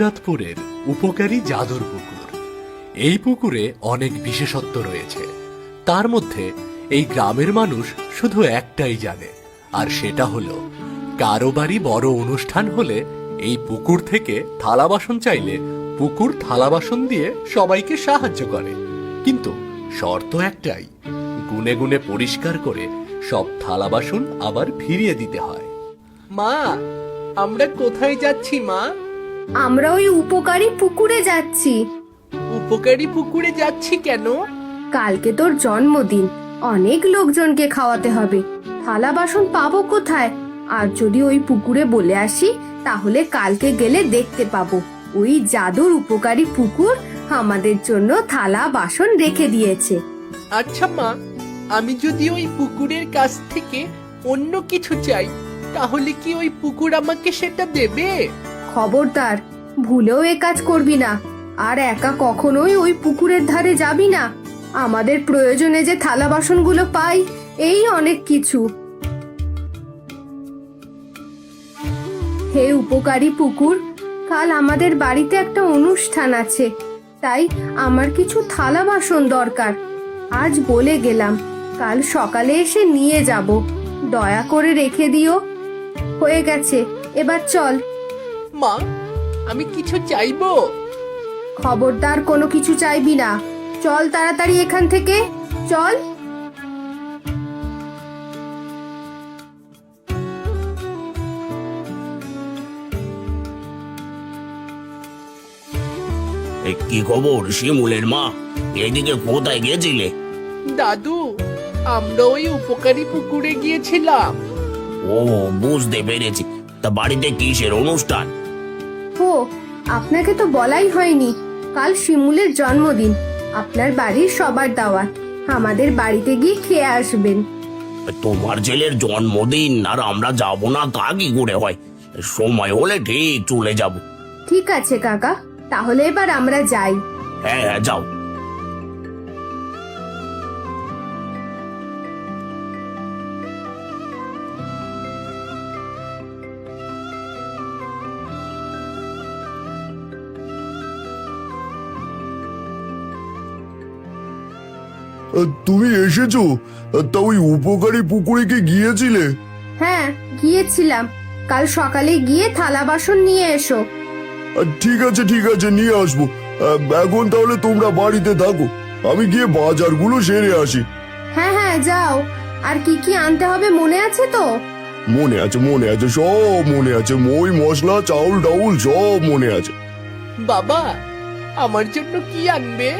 নাথপুরের উপকারী জাদুর পুকুর। এই পুকুরে অনেক বিশেষত্ব রয়েছে। তার মধ্যে এই গ্রামের মানুষ শুধু একটাই জানে, আর সেটা হলো কারো বাড়ি বড় অনুষ্ঠান হলে এই পুকুর থেকে থালা বাসন চাইলে পুকুর থালা বাসন দিয়ে সবাইকে সাহায্য করে। কিন্তু শর্ত একটাই, গুনে গুনে পরিষ্কার করে সব থালা বাসন আবার ফিরিয়ে দিতে হয়। মা, আমরা কোথায় যাচ্ছি মা? আমরা ওই উপকারী পুকুরে যাচ্ছি। উপকারী পুকুরে যাচ্ছি কেন? কালকে তোর জন্মদিন, অনেক লোকজনকে খাওয়াতে হবে, থালা বাসন পাবো কোথায়? আর যদি ওই পুকুরে বলে আসি তাহলে কালকে গেলে দেখতে পাবো ওই জাদুর উপকারী পুকুর আমাদের জন্য থালা বাসন রেখে দিয়েছে। আচ্ছা মা, আমি যদি ওই পুকুরের কাছ থেকে অন্য কিছু চাই তাহলে কি ওই পুকুর আমাকে সেটা দেবে? খবরদার, ভুলেও এ কাজ করবি না। আর একা কখনোই ওই পুকুরের ধারে যাবি না। আমাদের প্রয়োজনে যে থালা বাসনগুলো পাই, এই অনেক কিছু। হে উপকারী পুকুর, কাল আমাদের বাড়িতে একটা অনুষ্ঠান আছে, তাই আমার কিছু থালা বাসন দরকার। আজ বলে গেলাম, কাল সকালে এসে নিয়ে যাব। দয়া করে রেখে দিও। হয়ে গেছে, এবার চল। মা, আমি কিছু চাইবো? খবরদার, কোনো কিছু চাইবি না। চল তাড়াতাড়ি এখান থেকে, চল। কি খবর শিমুলের মা? এদিকে কোথায় গেছিলে? দাদু, আমরা ওই উপকারী পুকুরে গিয়েছিলাম। ও, বুঝতে পেরেছি। তা বাড়িতে কিসের অনুষ্ঠান? ও, আপনাকে তো বলাই হয়নি, কাল শিমুলের জন্মদিন। আপনার বাড়ির সবার দাওয়াত, আমাদের বাড়িতে গিয়ে খেয়ে আসবেন। তোমার ছেলের জন্মদিন আর আমরা যাব না তা কি করে হয়? সময় হলে ঠিক চলে যাব। ঠিক আছে কাকা, তাহলে এবার আমরা যাই। হ্যাঁ হ্যাঁ, যাও। তুমি এসেছো? তা ওই উপকারী পুকুরে কি গিয়েছিলে? হ্যাঁ, গিয়েছিলাম। কাল সকালে গিয়ে থালা বাসন নিয়ে এসো। ঠিক আছে ঠিক আছে, নিয়ে আসবো। এখন তাহলে তোমরা বাড়িতে থাকো, আমি গিয়ে বাজারগুলো সেরে আসি। হ্যাঁ হ্যাঁ, যাও। আর কি কি আনতে হবে মনে আছে তো? মনে আছে মনে আছে, সব মনে আছে। মই মশলা চাউল ডাউল সব মনে আছে। বাবা, আমার জন্য কি আনবে?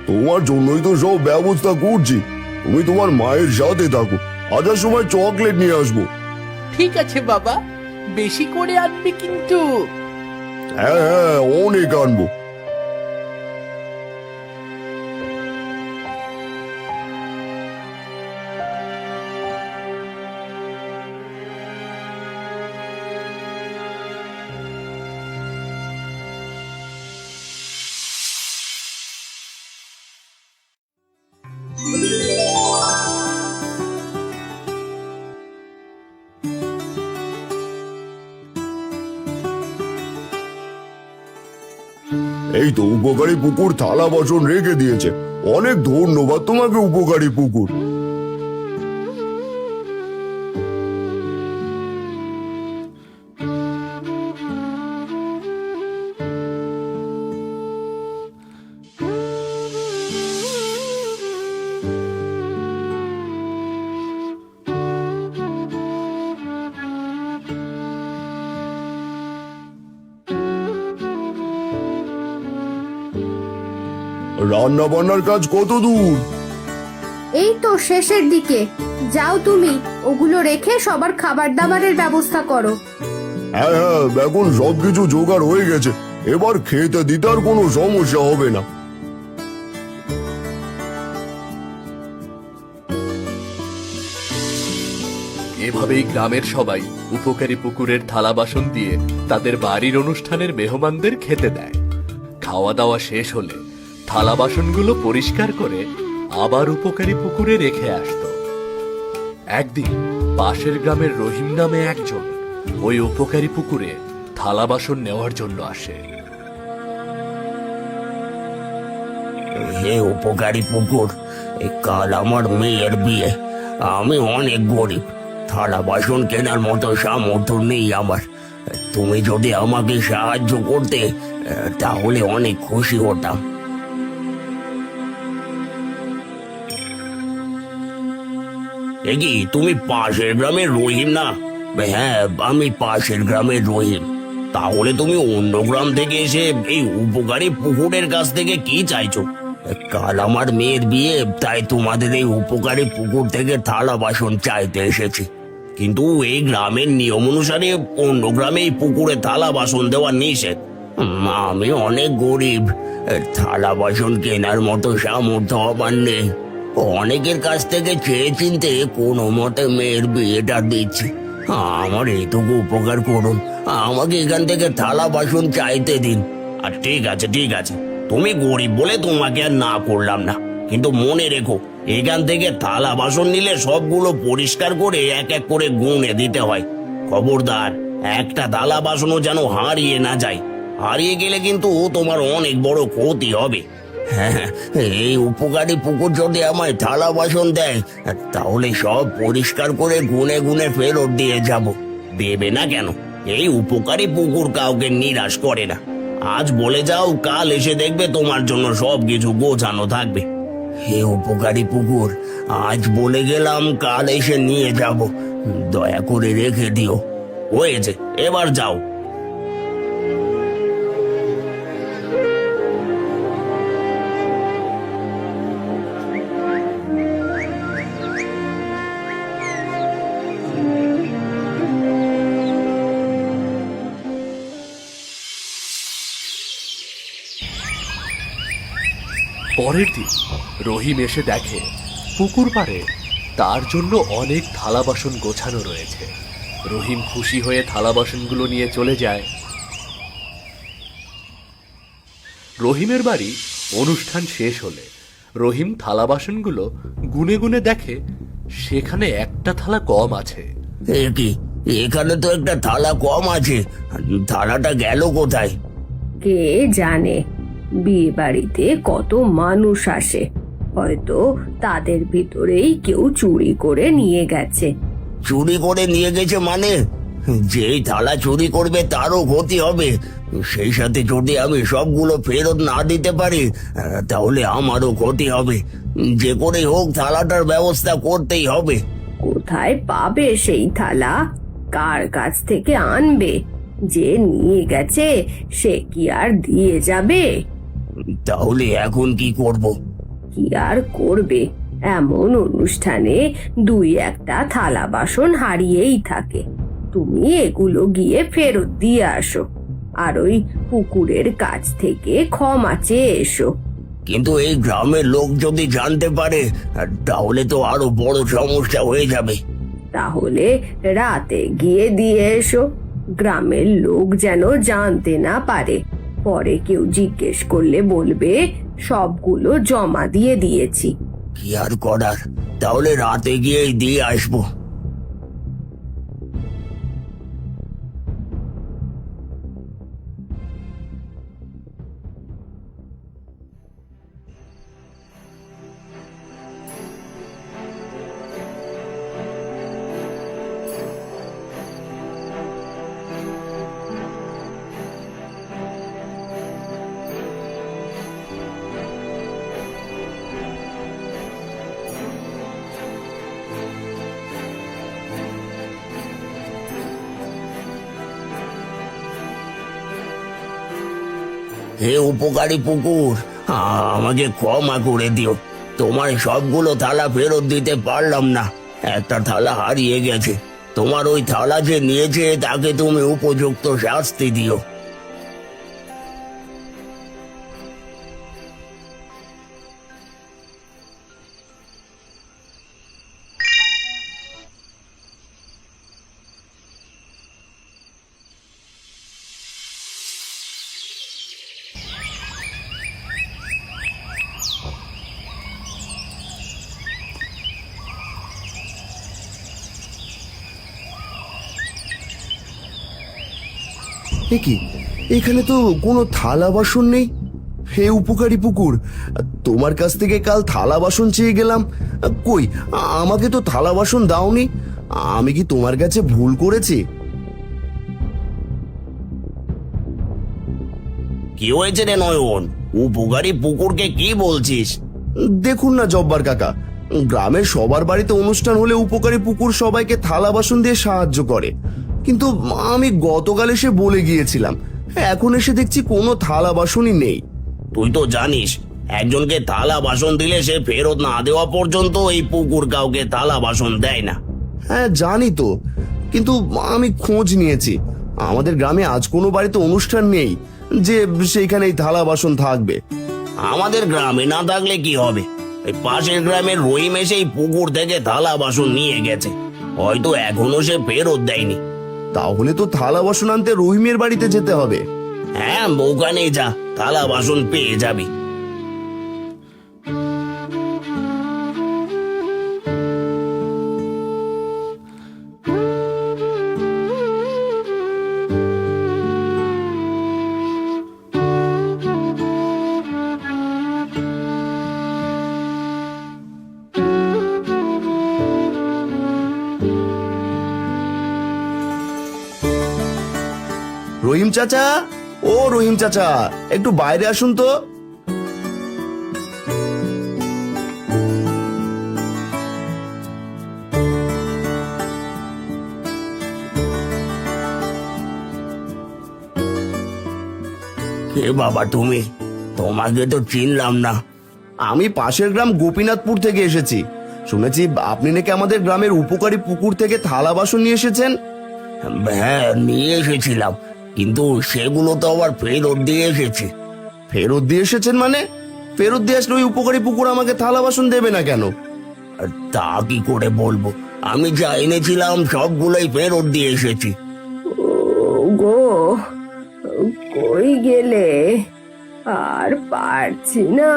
তোমার জন্যই তো সব ব্যবস্থা করছি। তুমি তোমার মায়ের সাথে থাকো, আসার সময় চকলেট নিয়ে আসবো। ঠিক আছে বাবা, বেশি করে আনবি কিন্তু। হ্যাঁ হ্যাঁ, অনেক আনবো। এই তো উপকারী পুকুর থালা বাসন রেখে দিয়েছে। অনেক ধন্যবাদ তোমাকে উপকারী পুকুর। রান্না বান্নার কাজ কত দূর? এই তো শেষের দিকে। যাও তুমি, ওগুলো রেখে সবার খাবার দাবারের ব্যবস্থা করো। হ্যাঁ হ্যাঁ, এখন সবকিছু জোগাড় হয়ে গেছে। এবার খেতে দিতে আর কোনো সমস্যা হবে না। এভাবেই গ্রামের সবাই উপকারী পুকুরের থালা বাসন দিয়ে তাদের বাড়ির অনুষ্ঠানের মেহমানদের খেতে দেয়। খাওয়া দাওয়া শেষ হলে থালা বাসনগুলো পরিষ্কার করে আবার উপকারী পুকুরে রেখে আসতো। একদিন পাশের গ্রামের রহিম নামে একজন ওই উপকারী পুকুরে থালা বাসন নেওয়ার জন্য আসে। হে উপকারী পুকুর, কাল আমার মেয়ের বিয়ে। আমি অনেক গরিব, থালা বাসন কেনার মতো সামর্থ্য নেই আমার। তুমি যদি আমাকে সাহায্য করতে তাহলে অনেক খুশি হতাম। এ কি তুমি পাশের গ্রামের রহিম না? হ্যাঁ, আমি পাশের গ্রামের রহিম। তাহলে তুমি অন্য গ্রাম থেকে এসে এই উপকারী পুকুরের কাছ থেকে কি চাইছো? কাল আমার মেয়ের বিয়ে, তাই তোমাদের এই উপকারী পুকুর থেকে থালা বাসন চাইতে এসেছি। কিন্তু এই গ্রামের নিয়ম অনুসারে অন্য গ্রামে এই পুকুরে থালা বাসন দেওয়া নিষেধ। আমি অনেক গরিব, থালা বাসন কেনার মতো সামর্থ্য আমার নেই। অনেকের কাছ থেকে চেয়ে চিনতে কোনো মতে মেয়ের বিয়েটা দিচ্ছি। আমার এইটুকু উপকার করুন, আমাকে এখান থেকে থালা বাসন চাইতে দিন। আর ঠিক আছে ঠিক আছে, তুমি গরিব বলে তোমাকে আর না করলাম না, কিন্তু মনে রেখো এখান থেকে থালা বাসন নিলে সবগুলো পরিষ্কার করে এক এক করে গুনে দিতে হয়। খবরদার, একটা থালা বাসনও যেন হারিয়ে না যায়। হারিয়ে গেলে কিন্তু তোমার অনেক বড় ক্ষতি হবে। হ্যাঁ, এই উপকারী পুকুর যদি আমায় থালা বাসন দেয় তাহলে সব পরিষ্কার করে গুনে গুনে ফেরত দিয়ে যাব। দেবে না কেন? এই উপকারী পুকুর কাউকে নিরাশ করে না। আজ বলে যাও, কাল এসে দেখবে তোমার জন্য সবকিছু গোছানো থাকবে। হে উপকারী পুকুর, আজ বলে গেলাম, কাল এসে নিয়ে যাব। দয়া করে রেখে দিও। হয়েছে, এবার যাও। পরের দিন রহিম এসে দেখে পুকুর পাড়ে তার জন্য অনেক থালা বাসন গোছানো রয়েছে। রহিম খুশি হয়ে থালা বাসনগুলো নিয়ে চলে যায়। রহিমের বাড়ি অনুষ্ঠান শেষ হলে রহিম থালা বাসনগুলো গুনে গুনে দেখে সেখানে একটা থালা কম আছে। এ কি, এখানে তো একটা থালা কম আছে। থালাটা গেল কোথায়? কে জানে, বিয়ে বাড়িতে কত মানুষ আসে, হয়তো তাদের ভিতরেই কেউ চুরি করে নিয়ে গেছে। চুরি করে নিয়ে গেছে মানে? যেই থালা চুরি করবে তারও ক্ষতি হবে। সেই সাথে যদি আমি সবগুলো ফেরত না দিতে পারি তাহলে আমারও ক্ষতি হবে। যে করে হোক থালাটার ব্যবস্থা করতেই হবে। কোথায় পাবে সেই থালা? কার কাছ থেকে আনবে? যে নিয়ে গেছে সে কি আর দিয়ে যাবে? তাহলে এখন কি করব? কি আর করবে, এমন অনুষ্ঠানে দুই একটা থালা বাসন হারিয়েই থাকে। তুমি এগুলো গিয়ে ফেরত দিয়ে আসো, আর ওই পুকুরের কাছ থেকে ক্ষমা চেয়ে এসো। কিন্তু এই গ্রামের লোক যদি জানতে পারে তাহলে তো আরো বড় সমস্যা হয়ে যাবে। তাহলে রাতে গিয়ে দিয়ে এসো, গ্রামের লোক যেন জানতে না পারে। পরে কেউ জিজ্ঞেস করলে বলবে সবগুলো জমা দিয়ে দিয়েছি। কি আর করার, তাহলে রাতে গিয়েই দিয়ে আসবো। হে উপকারী পুকুর, আমাকে ক্ষমা করে দিও। তোমার সবগুলো থালা ফেরত দিতে পারলাম না, একটা থালা হারিয়ে গেছে। তোমার ওই থালা যে নিয়েছে তাকে তুমি উপযুক্ত শাস্তি দিও। কি এখানে তো কোনো থালা বাসন নেই। হে উপকারী পুকুর, তোমার কাছ থেকে কাল থালা বাসন চেয়ে গেলাম, কই আমাকে তো থালা বাসন দাওনি। আমি কি তোমার কাছে ভুল করেছি? কি হয়েছে রে নয়ন? উপকারী পুকুরকে কি বলছিস? দেখুন না জব্বার কাকা, গ্রামের সবার বাড়িতে অনুষ্ঠান হলে উপকারী পুকুর সবাইকে থালা বাসন দিয়ে সাহায্য করে, কিন্তু আমি গতকাল এসে বলে গিয়েছিলাম, এখন এসে দেখছি কোনো থালা বাসনই নেই। তুই তো জানিস একজনকে থালা বাসন দিলে সে ফেরত না দেওয়া পর্যন্ত এই পুকুর কাউকে থালা বাসন দেয় না। হ্যাঁ জানি তো, কিন্তু আমি খোঁজ নিয়েছি, আমাদের গ্রামে আজ কোনো বাড়িতে অনুষ্ঠান নেই যে সেইখানে এই থালা বাসন থাকবে। আমাদের গ্রামে না থাকলে কি হবে? এই পাশের গ্রামের রহিম এসে এই পুকুর থেকে থালা বাসন নিয়ে গেছে, হয়তো এখনো সে ফেরত দেয়নি। তাহলে তো থালা বাসন আনতে রহিমের বাড়িতে যেতে হবে। হ্যাঁ, ওখানে যা, থালা বাসন পেয়ে যাবি। রহিম চাচা, ও রহিম চাচা, একটু বাইরে আসুন তো। কে বাবা তুমি? তোমাকে তো চিনলাম না। আমি পাশের গ্রাম গোপীনাথপুর থেকে এসেছি, শুনেছি আপনি নাকি আমাদের গ্রামের উপকারী পুকুর থেকে থালা বাসন নিয়ে এসেছেন। হ্যাঁ, নিয়ে এসেছিলাম, কিন্তু সেগুলো তো আবার ফেরত দিয়ে এসেছি। ফেরত দিয়ে এসেছেন মানে? ফেরত দিয়ে আসলে ওই উপকারী পুকুর আমাকে থালা বাসন দেবে না কেন? তা কি করে বলবো, আমি যা এনেছিলাম সবগুলোই ফেরত দিয়ে এসেছি। গো, কই গেলে? আর পারছি না,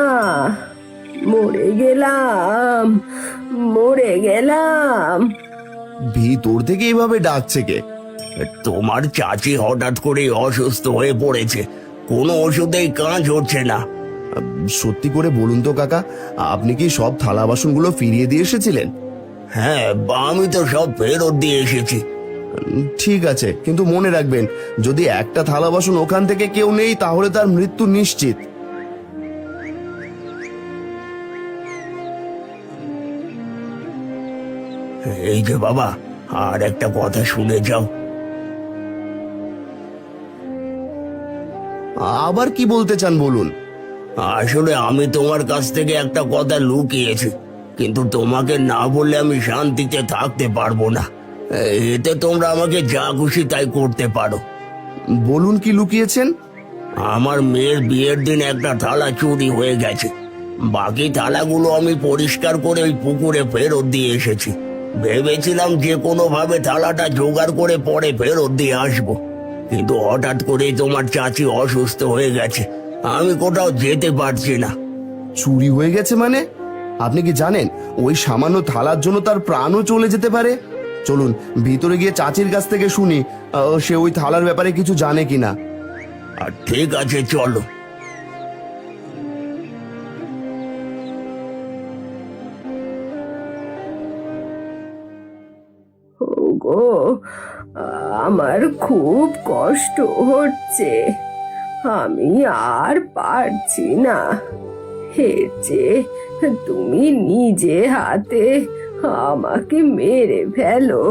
মরে গেলাম, মরে গেলাম। ভিতর থেকে এইভাবে ডাকছে কে? তোমার চাচি হঠাৎ করে অসুস্থ হয়ে পড়েছে, কোনো ওষুধেই কাজ হচ্ছে না। সত্যি করে বলুন তো কাকা, আপনি কি সব থালা বাসনগুলো ফিরিয়ে দিয়ে এসেছিলেন? হ্যাঁ, আমি তো সব ফেরত দিয়ে এসেছি। ঠিক আছে, কিন্তু মনে রাখবেন, যদি একটা থালা বাসন ওখান থেকে কেউ নেই তাহলে তার মৃত্যু নিশ্চিত। এই যে বাবা, আর একটা কথা শুনে যাও। আবার কি বলতে চান বলুন। আসলে আমি তোমার কাছ থেকে একটা কথা লুকিয়েছি, কিন্তু তোমাকে না বললে আমি শান্তিতে থাকতে পারবো না। এতে তোমরা আমাকে যা খুশি তাই করতে পারো। বলুন কি লুকিয়েছেন? আমার মেয়ের বিয়ের দিন একটা থালা চুরি হয়ে গেছে, বাকি থালাগুলো আমি পরিষ্কার করে ওই পুকুরে ফেরত দিয়ে এসেছি। ভেবেছিলাম যে কোনো ভাবে থালাটা জোগাড় করে পরে ফেরত দিয়ে আসবো, কিন্তু হঠাৎ করেই তোমার চাচি অসুস্থ হয়ে গেছে, আমি কোথাও যেতে পারছি না। চুরি হয়ে গেছে মানে? আপনি কি জানেন ওই সামান্য থালার জন্য তার প্রাণও চলে যেতে পারে? চলুন ভিতরে গিয়ে চাচির কাছ থেকে শুনি সে ওই থালার ব্যাপারে কিছু জানে কিনা। আর ঠিক আছে, চলো। গো, আমার খুব কষ্ট হচ্ছে, আমি আর পারছি না। এর চেয়ে তুমি নিজে হাতে আমাকে মেরে ফেলো,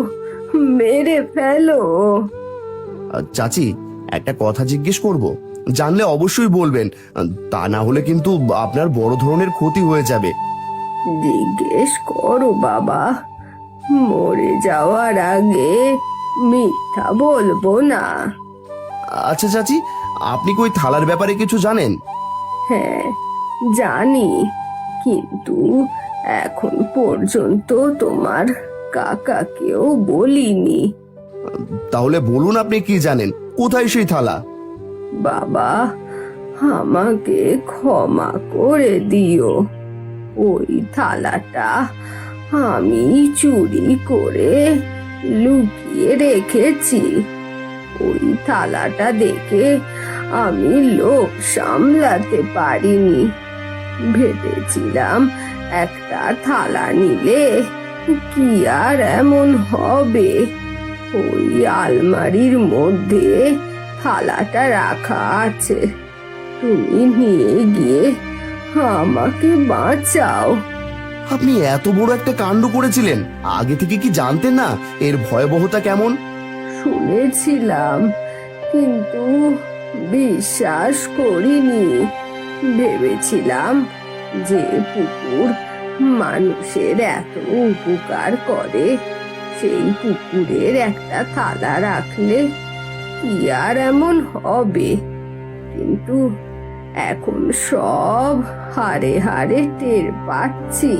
মেরে ফেলো। চাচি, একটা কথা জিজ্ঞেস করব, জানলে অবশ্যই বলবেন, তা না হলে কিন্তু আপনার বড় ধরনের ক্ষতি হয়ে যাবে। জিজ্ঞেস করো বাবা, মরে যাওয়ার আগে মিথ্যা বলবো না। আচ্ছা চাচি, আপনি কি ওই থালার ব্যাপারে কিছু জানেন? হ্যাঁ জানি, কিন্তু এখন পর্যন্ত তোমার কাকাকেও বলিনি। তাহলে বলুন আপনি কি জানেন, কোথায় সেই থালা? বাবা, আমাকে ক্ষমা করে দিও, ওই থালাটা আমি চুরি করে লুকিয়ে রেখেছি। ওই থালাটা দেখে আমি লোভ সামলাতে পারিনি। ভেবেছিলাম একটা থালা নিলে কি আর এমন হবে। ওই আলমারির মধ্যে থালাটা রাখা আছে, তুমি নিয়ে গিয়ে আমাকে বাঁচাও। আপনি এত বড় একটা কাণ্ড করেছিলেন, আগে থেকে কি জানতেন না এর ভয়াবহতা কেমন? শুনেছিলাম, কিন্তু বিশ্বাস করিনি। ভেবেছিলাম যে পুকুর মানুষের এত উপকার করে, সেই পুকুরের একটা থালা রাখলে কি আর এমন হবে। কিন্তু এখন সব হারে হারে টের পাচ্ছি।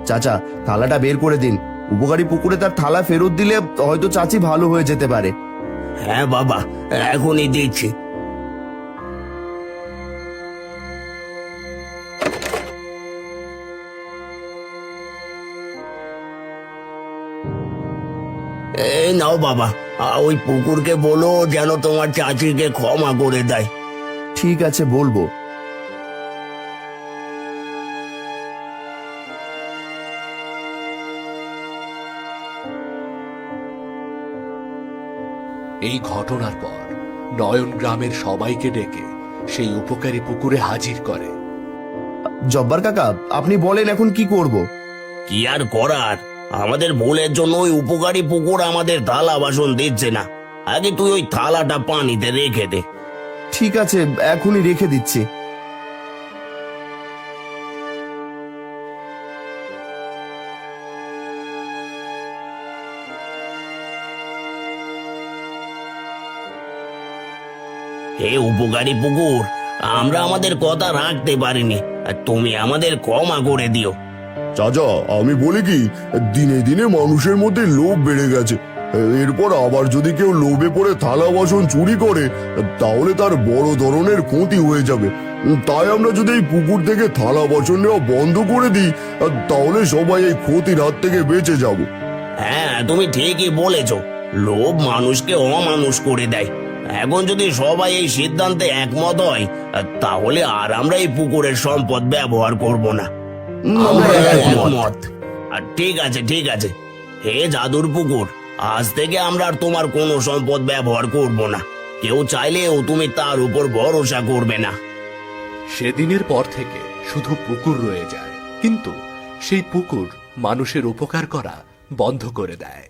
চাচা, থালাটা বের করে দিন। উপকারী পুকুরে তার থালা ফেরত দিলে হয়তো চাচি ভালো হয়ে যেতে পারে। হ্যাঁ বাবা, এখনই দিচ্ছি। এই নাও বাবা, ওই পুকুরকে বলো যেন তোমার চাচিকে ক্ষমা করে দেয়। ঠিক আছে, বলবো। এই ঘটনার পর নয়ন গ্রামের সবাইকে ডেকে সেই উপকারী পুকুরে হাজির করে। জব্বার কাকা, আপনি বলেন এখন কি করব? কি আর করার, আমাদের ভুলের জন্য ওই উপকারী পুকুর আমাদের থালা বাসন দিচ্ছে না। আগে তুই ওই থালাটা পানিতে রেখে দে। ঠিক আছে, এখনই রেখে দিচ্ছি। হে উপকারী পুকুর, আমরা আমাদের কথা রাখতে পারিনি, আর তুমি আমাদের ক্ষমা করে দিও। চাচা, আমি বলি কি, দিনে দিনে মানুষের মধ্যে লোভ বেড়ে গেছে। এরপর আবার যদি কেউ লোভে পড়ে থালা বাসন চুরি করে, তাহলে তার বড় ধরনের ক্ষতি হয়ে যাবে। তাই আমরা যদি এই পুকুর থেকে থালা বাসন নেওয়া বন্ধ করে দিই, তাহলে সবাই এই ক্ষতির হাত থেকে বেঁচে যাব। হ্যাঁ, তুমি ঠিকই বলেছ, লোভ মানুষকে অমানুষ করে দেয়। এখন যদি সবাই এই সিদ্ধান্তে একমত হয়, তাহলে আর আমরা এই পুকুরের সম্পদ ব্যবহার করব না। আমরা একমত। আর ঠিক আছে, ঠিক আছে। হে জাদুর পুকুর, আজ থেকে আমরা আর তোমার কোনো সম্পদ ব্যবহার করব না। কেউ চাইলেও তুমি তার উপর ভরসা করবে না। সেদিনের পর থেকে শুধু পুকুর রয়ে যায়, কিন্তু সেই পুকুর মানুষের উপকার করা বন্ধ করে দেয়।